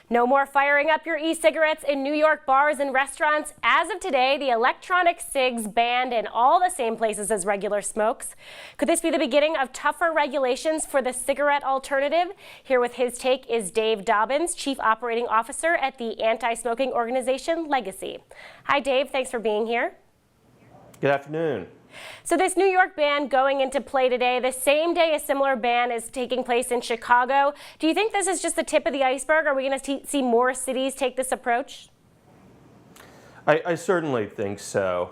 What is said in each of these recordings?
No more firing up your e-cigarettes in New York bars and restaurants. As of today, the electronic cigs banned in all the same places as regular smokes. Could this be the beginning of tougher regulations for the cigarette alternative? Here with his take is Dave Dobbins, Chief Operating Officer at the anti-smoking organization Legacy. Hi Dave, thanks for being here. Good afternoon. So this New York ban going into play today, the same day a similar ban is taking place in Chicago. Do you think this is just the tip of the iceberg? Are we going to see more cities take this approach? I certainly think so.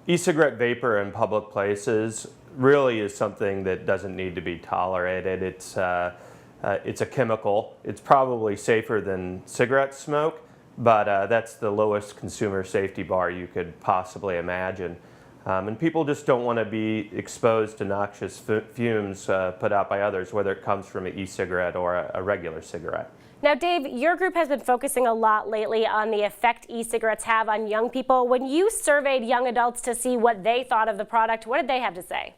E-cigarette vapor in public places really is something that doesn't need to be tolerated. It's a chemical. It's probably safer than cigarette smoke, but that's the lowest consumer safety bar you could possibly imagine. And people just don't want to be exposed to noxious fumes put out by others, whether it comes from an e-cigarette or a regular cigarette. Now, Dave, your group has been focusing a lot lately on the effect e-cigarettes have on young people. When you surveyed young adults to see what they thought of the product, what did they have to say?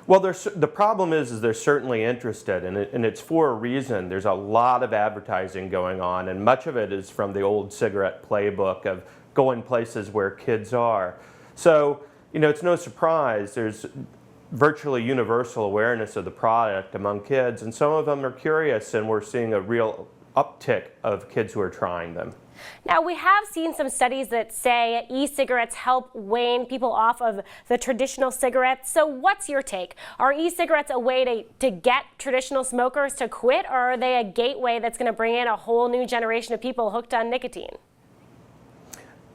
Well, the problem is they're certainly interested, and it's for a reason. There's a lot of advertising going on, and much of it is from the old cigarette playbook of going places where kids are. So, it's no surprise there's virtually universal awareness of the product among kids, and some of them are curious, and we're seeing a real uptick of kids who are trying them. Now, we have seen some studies that say e-cigarettes help wean people off of the traditional cigarettes. So what's your take? Are e-cigarettes a way to get traditional smokers to quit, or are they a gateway that's going to bring in a whole new generation of people hooked on nicotine?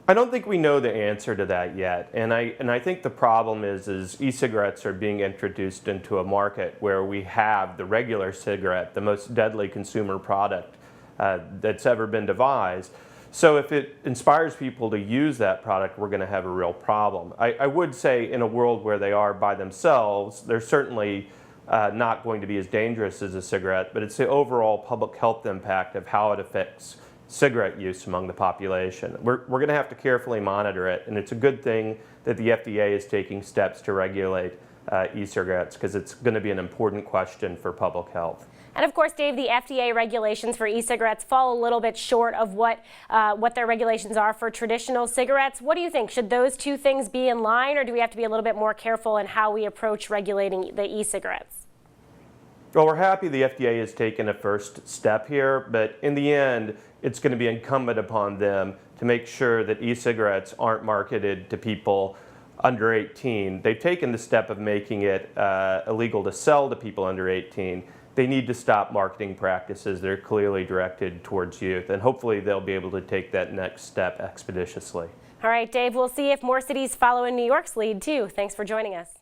I don't think we know the answer to that yet, and I think the problem is e-cigarettes are being introduced into a market where we have the regular cigarette, the most deadly consumer product that's ever been devised. So if it inspires people to use that product, we're going to have a real problem. I would say in a world where they are by themselves, they're certainly not going to be as dangerous as a cigarette, but it's the overall public health impact of how it affects cigarette use among the population. We're going to have to carefully monitor it, and it's a good thing that the FDA is taking steps to regulate e-cigarettes, because it's going to be an important question for public health. And of course, Dave, the FDA regulations for e-cigarettes fall a little bit short of what their regulations are for traditional cigarettes. What do you think? Should those two things be in line, or do we have to be a little bit more careful in how we approach regulating the e-cigarettes? Well, we're happy the FDA has taken a first step here, but in the end, it's going to be incumbent upon them to make sure that e-cigarettes aren't marketed to people under 18. They've taken the step of making it illegal to sell to people under 18. They need to stop marketing practices that are clearly directed towards youth, and hopefully they'll be able to take that next step expeditiously. All right, Dave, we'll see if more cities follow in New York's lead, too. Thanks for joining us.